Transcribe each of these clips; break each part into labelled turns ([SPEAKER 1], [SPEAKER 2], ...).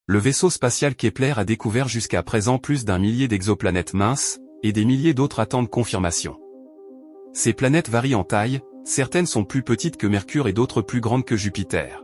[SPEAKER 1] Le vaisseau spatial Kepler a découvert jusqu'à présent plus d'1 millier d'exoplanètes minces, et des milliers d'autres attendent confirmation. Ces planètes varient en taille, certaines sont plus petites que Mercure et d'autres plus grandes que Jupiter.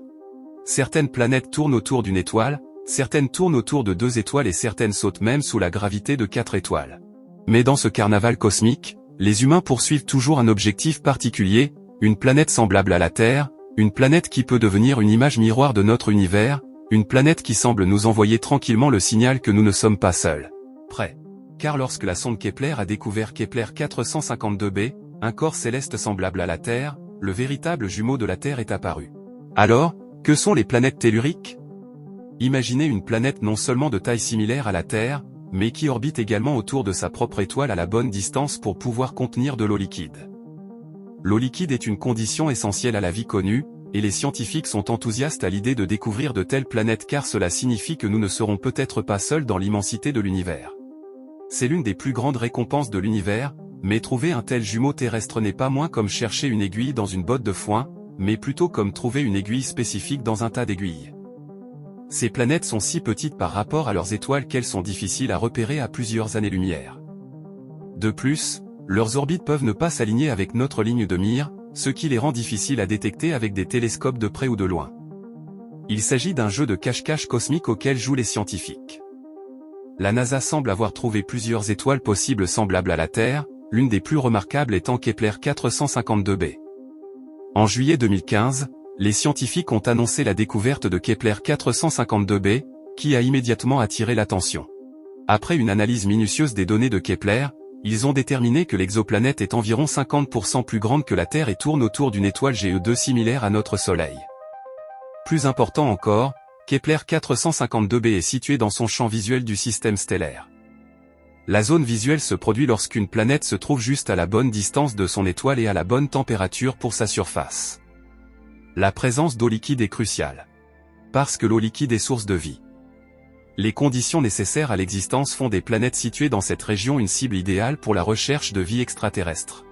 [SPEAKER 1] Certaines planètes tournent autour d'une étoile, certaines tournent autour de 2 étoiles et certaines sautent même sous la gravité de 4 étoiles. Mais dans ce carnaval cosmique, les humains poursuivent toujours un objectif particulier, une planète semblable à la Terre, une planète qui peut devenir une image miroir de notre univers, une planète qui semble nous envoyer tranquillement le signal que nous ne sommes pas seuls. Prêts. Car lorsque la sonde Kepler a découvert Kepler 452b, un corps céleste semblable à la Terre, le véritable jumeau de la Terre est apparu. Alors, que sont les planètes telluriques? Imaginez une planète non seulement de taille similaire à la Terre, mais qui orbite également autour de sa propre étoile à la bonne distance pour pouvoir contenir de l'eau liquide. L'eau liquide est une condition essentielle à la vie connue, et les scientifiques sont enthousiastes à l'idée de découvrir de telles planètes car cela signifie que nous ne serons peut-être pas seuls dans l'immensité de l'univers. C'est l'une des plus grandes récompenses de l'univers, mais trouver un tel jumeau terrestre n'est pas moins comme chercher une aiguille dans une botte de foin, mais plutôt comme trouver une aiguille spécifique dans un tas d'aiguilles. Ces planètes sont si petites par rapport à leurs étoiles qu'elles sont difficiles à repérer à plusieurs années-lumière. De plus, leurs orbites peuvent ne pas s'aligner avec notre ligne de mire, ce qui les rend difficiles à détecter avec des télescopes de près ou de loin. Il s'agit d'un jeu de cache-cache cosmique auquel jouent les scientifiques. La NASA semble avoir trouvé plusieurs étoiles possibles semblables à la Terre, l'une des plus remarquables étant Kepler 452b. En juillet 2015, les scientifiques ont annoncé la découverte de Kepler 452b, qui a immédiatement attiré l'attention. Après une analyse minutieuse des données de Kepler, ils ont déterminé que l'exoplanète est environ 50% plus grande que la Terre et tourne autour d'une étoile GE2 similaire à notre Soleil. Plus important encore, Kepler 452b est situé dans son champ visuel du système stellaire. La zone visuelle se produit lorsqu'une planète se trouve juste à la bonne distance de son étoile et à la bonne température pour sa surface. La présence d'eau liquide est cruciale. Parce que l'eau liquide est source de vie. Les conditions nécessaires à l'existence font des planètes situées dans cette région une cible idéale pour la recherche de vie extraterrestre.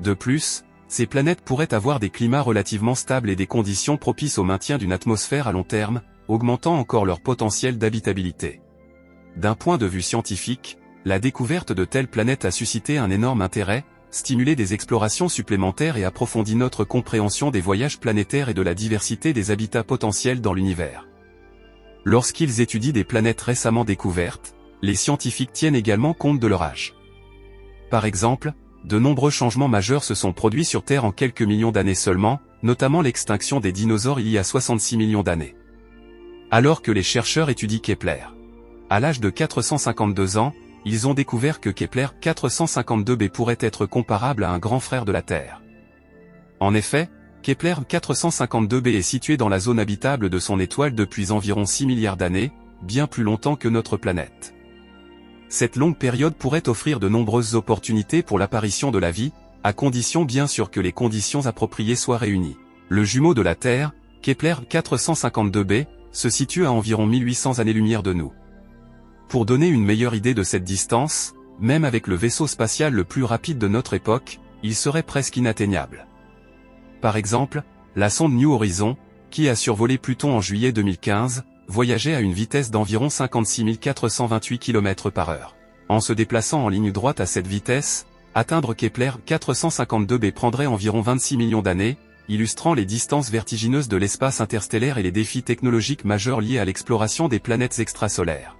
[SPEAKER 1] De plus, ces planètes pourraient avoir des climats relativement stables et des conditions propices au maintien d'une atmosphère à long terme, augmentant encore leur potentiel d'habitabilité. D'un point de vue scientifique, la découverte de telles planètes a suscité un énorme intérêt, stimulé des explorations supplémentaires et approfondi notre compréhension des voyages planétaires et de la diversité des habitats potentiels dans l'univers. Lorsqu'ils étudient des planètes récemment découvertes, les scientifiques tiennent également compte de leur âge. Par exemple, de nombreux changements majeurs se sont produits sur Terre en quelques millions d'années seulement, notamment l'extinction des dinosaures il y a 66 millions d'années. Alors que les chercheurs étudient Kepler. À l'âge de 452 ans, ils ont découvert que Kepler 452b pourrait être comparable à un grand frère de la Terre. En effet, Kepler 452b est situé dans la zone habitable de son étoile depuis environ 6 milliards d'années, bien plus longtemps que notre planète. Cette longue période pourrait offrir de nombreuses opportunités pour l'apparition de la vie, à condition bien sûr que les conditions appropriées soient réunies. Le jumeau de la Terre, Kepler 452b, se situe à environ 1800 années-lumière de nous. Pour donner une meilleure idée de cette distance, même avec le vaisseau spatial le plus rapide de notre époque, il serait presque inatteignable. Par exemple, la sonde New Horizons, qui a survolé Pluton en juillet 2015, voyageait à une vitesse d'environ 56 428 km/h. En se déplaçant en ligne droite à cette vitesse, atteindre Kepler 452b prendrait environ 26 millions d'années, illustrant les distances vertigineuses de l'espace interstellaire et les défis technologiques majeurs liés à l'exploration des planètes extrasolaires.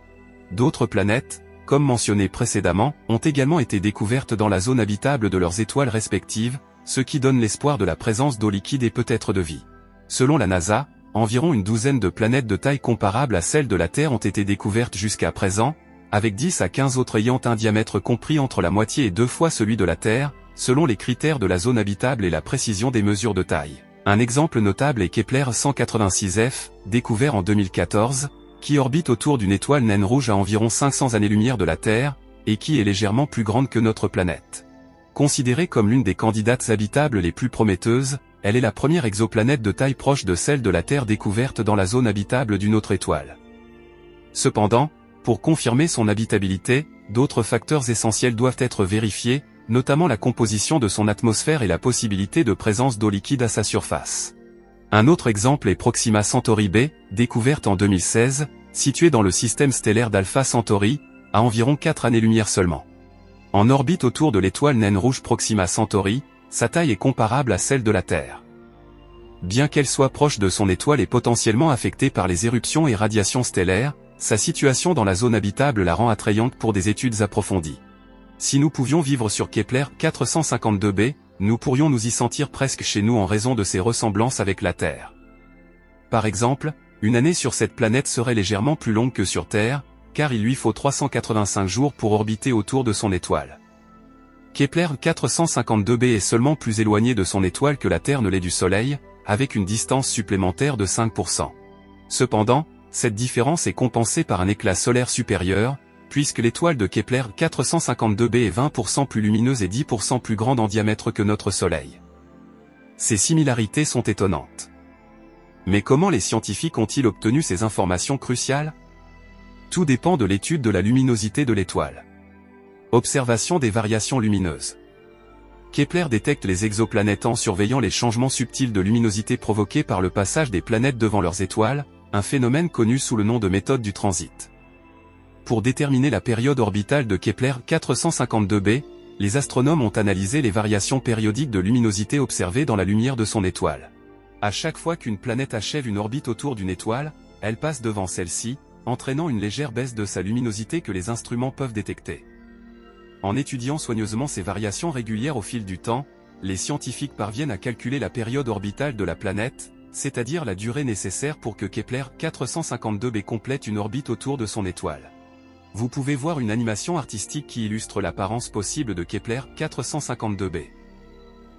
[SPEAKER 1] D'autres planètes, comme mentionné précédemment, ont également été découvertes dans la zone habitable de leurs étoiles respectives, ce qui donne l'espoir de la présence d'eau liquide et peut-être de vie. Selon la NASA, environ une douzaine de planètes de taille comparable à celle de la Terre ont été découvertes jusqu'à présent, avec 10 à 15 autres ayant un diamètre compris entre la moitié et 2 fois celui de la Terre, selon les critères de la zone habitable et la précision des mesures de taille. Un exemple notable est Kepler 186f, découvert en 2014, qui orbite autour d'une étoile naine rouge à environ 500 années-lumière de la Terre, et qui est légèrement plus grande que notre planète. Considérée comme l'une des candidates habitables les plus prometteuses, elle est la première exoplanète de taille proche de celle de la Terre découverte dans la zone habitable d'une autre étoile. Cependant, pour confirmer son habitabilité, d'autres facteurs essentiels doivent être vérifiés, notamment la composition de son atmosphère et la possibilité de présence d'eau liquide à sa surface. Un autre exemple est Proxima Centauri b, découverte en 2016, situé dans le système stellaire d'Alpha Centauri, à environ 4 années-lumière seulement. En orbite autour de l'étoile naine rouge Proxima Centauri, sa taille est comparable à celle de la Terre. Bien qu'elle soit proche de son étoile et potentiellement affectée par les éruptions et radiations stellaires, sa situation dans la zone habitable la rend attrayante pour des études approfondies. Si nous pouvions vivre sur Kepler 452b, nous pourrions nous y sentir presque chez nous en raison de ses ressemblances avec la Terre. Par exemple, une année sur cette planète serait légèrement plus longue que sur Terre, car il lui faut 385 jours pour orbiter autour de son étoile. Kepler 452b est seulement plus éloigné de son étoile que la Terre ne l'est du Soleil, avec une distance supplémentaire de 5%. Cependant, cette différence est compensée par un éclat solaire supérieur, puisque l'étoile de Kepler 452b est 20% plus lumineuse et 10% plus grande en diamètre que notre Soleil. Ces similarités sont étonnantes. Mais comment les scientifiques ont-ils obtenu ces informations cruciales? Tout dépend de l'étude de la luminosité de l'étoile. Observation des variations lumineuses. Kepler détecte les exoplanètes en surveillant les changements subtils de luminosité provoqués par le passage des planètes devant leurs étoiles, un phénomène connu sous le nom de méthode du transit. Pour déterminer la période orbitale de Kepler 452b, les astronomes ont analysé les variations périodiques de luminosité observées dans la lumière de son étoile. À chaque fois qu'une planète achève une orbite autour d'une étoile, elle passe devant celle-ci, entraînant une légère baisse de sa luminosité que les instruments peuvent détecter. En étudiant soigneusement ces variations régulières au fil du temps, les scientifiques parviennent à calculer la période orbitale de la planète, c'est-à-dire la durée nécessaire pour que Kepler 452b complète une orbite autour de son étoile. Vous pouvez voir une animation artistique qui illustre l'apparence possible de Kepler 452b.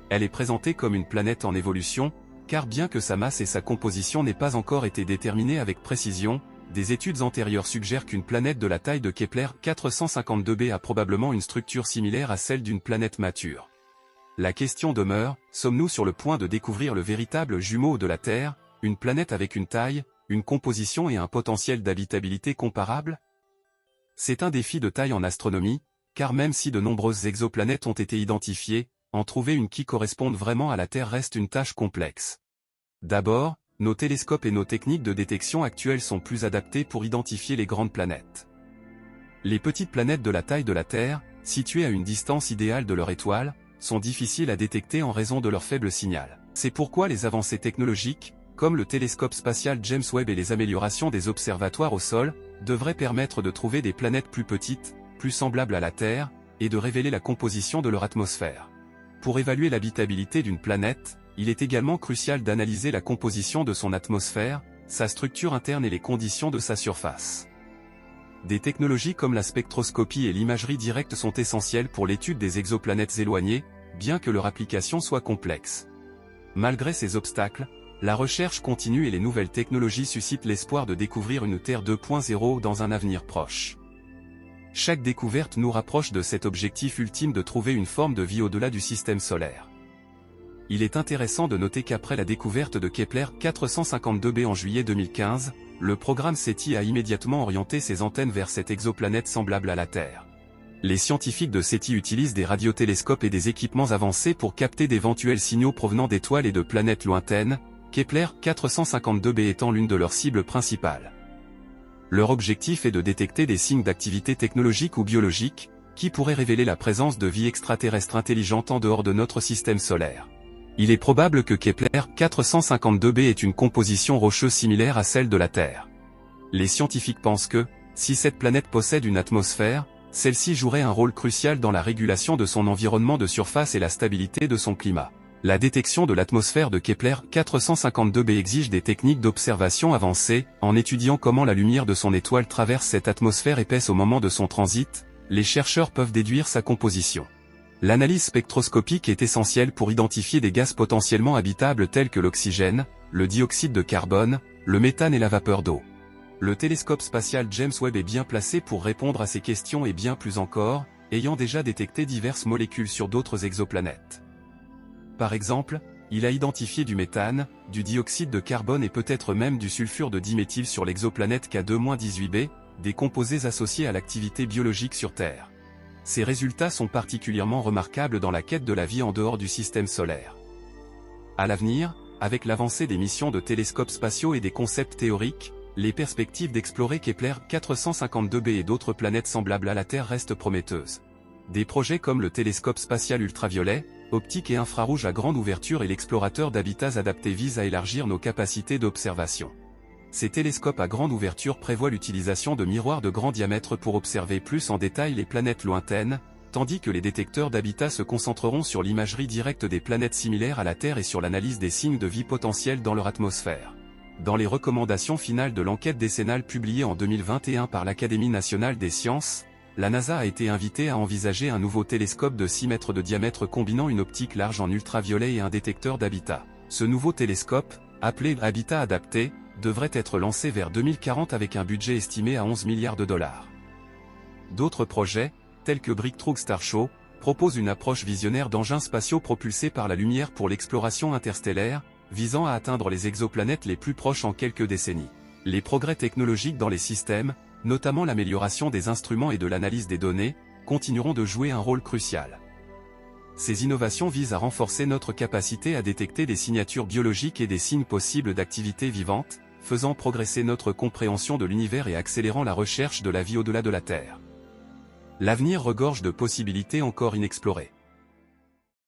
[SPEAKER 1] Elle est présentée comme une planète en évolution, car bien que sa masse et sa composition n'aient pas encore été déterminées avec précision, des études antérieures suggèrent qu'une planète de la taille de Kepler 452b a probablement une structure similaire à celle d'une planète mature. La question demeure, sommes-nous sur le point de découvrir le véritable jumeau de la Terre, une planète avec une taille, une composition et un potentiel d'habitabilité comparables? C'est un défi de taille en astronomie, car même si de nombreuses exoplanètes ont été identifiées, en trouver une qui corresponde vraiment à la Terre reste une tâche complexe. D'abord, nos télescopes et nos techniques de détection actuelles sont plus adaptées pour identifier les grandes planètes. Les petites planètes de la taille de la Terre, situées à une distance idéale de leur étoile, sont difficiles à détecter en raison de leur faible signal. C'est pourquoi les avancées technologiques, comme le télescope spatial James Webb et les améliorations des observatoires au sol, devraient permettre de trouver des planètes plus petites, plus semblables à la Terre, et de révéler la composition de leur atmosphère. Pour évaluer l'habitabilité d'une planète, il est également crucial d'analyser la composition de son atmosphère, sa structure interne et les conditions de sa surface. Des technologies comme la spectroscopie et l'imagerie directe sont essentielles pour l'étude des exoplanètes éloignées, bien que leur application soit complexe. Malgré ces obstacles, la recherche continue et les nouvelles technologies suscitent l'espoir de découvrir une Terre 2.0 dans un avenir proche. Chaque découverte nous rapproche de cet objectif ultime de trouver une forme de vie au-delà du système solaire. Il est intéressant de noter qu'après la découverte de Kepler 452b en juillet 2015, le programme SETI a immédiatement orienté ses antennes vers cette exoplanète semblable à la Terre. Les scientifiques de SETI utilisent des radiotélescopes et des équipements avancés pour capter d'éventuels signaux provenant d'étoiles et de planètes lointaines, Kepler 452b étant l'une de leurs cibles principales. Leur objectif est de détecter des signes d'activité technologique ou biologique, qui pourraient révéler la présence de vie extraterrestre intelligente en dehors de notre système solaire. Il est probable que Kepler 452b ait une composition rocheuse similaire à celle de la Terre. Les scientifiques pensent que, si cette planète possède une atmosphère, celle-ci jouerait un rôle crucial dans la régulation de son environnement de surface et la stabilité de son climat. La détection de l'atmosphère de Kepler 452b exige des techniques d'observation avancées, en étudiant comment la lumière de son étoile traverse cette atmosphère épaisse au moment de son transit, les chercheurs peuvent déduire sa composition. L'analyse spectroscopique est essentielle pour identifier des gaz potentiellement habitables tels que l'oxygène, le dioxyde de carbone, le méthane et la vapeur d'eau. Le télescope spatial James Webb est bien placé pour répondre à ces questions et bien plus encore, ayant déjà détecté diverses molécules sur d'autres exoplanètes. Par exemple, il a identifié du méthane, du dioxyde de carbone et peut-être même du sulfure de diméthyle sur l'exoplanète K2-18b, des composés associés à l'activité biologique sur Terre. Ces résultats sont particulièrement remarquables dans la quête de la vie en dehors du système solaire. À l'avenir, avec l'avancée des missions de télescopes spatiaux et des concepts théoriques, Les perspectives d'explorer Kepler 452b et d'autres planètes semblables à la Terre restent prometteuses. Des projets comme le télescope spatial ultraviolet, optique et infrarouge à grande ouverture et l'explorateur d'habitats adaptés visent à élargir nos capacités d'observation. Ces télescopes à grande ouverture prévoient l'utilisation de miroirs de grand diamètre pour observer plus en détail les planètes lointaines, tandis que les détecteurs d'habitat se concentreront sur l'imagerie directe des planètes similaires à la Terre et sur l'analyse des signes de vie potentiels dans leur atmosphère. Dans les recommandations finales de l'enquête décennale publiée en 2021 par l'Académie nationale des sciences, la NASA a été invitée à envisager un nouveau télescope de 6 mètres de diamètre combinant une optique large en ultraviolet et un détecteur d'habitat. Ce nouveau télescope, appelé Habitat adapté, devrait être lancé vers 2040 avec un budget estimé à 11 milliards de dollars. D'autres projets, tels que Breakthrough Starshot, proposent une approche visionnaire d'engins spatiaux propulsés par la lumière pour l'exploration interstellaire, visant à atteindre les exoplanètes les plus proches en quelques décennies. Les progrès technologiques dans les systèmes, notamment l'amélioration des instruments et de l'analyse des données, continueront de jouer un rôle crucial. Ces innovations visent à renforcer notre capacité à détecter des signatures biologiques et des signes possibles d'activité vivante, faisant progresser notre compréhension de l'univers et accélérant la recherche de la vie au-delà de la Terre. L'avenir regorge de possibilités encore inexplorées.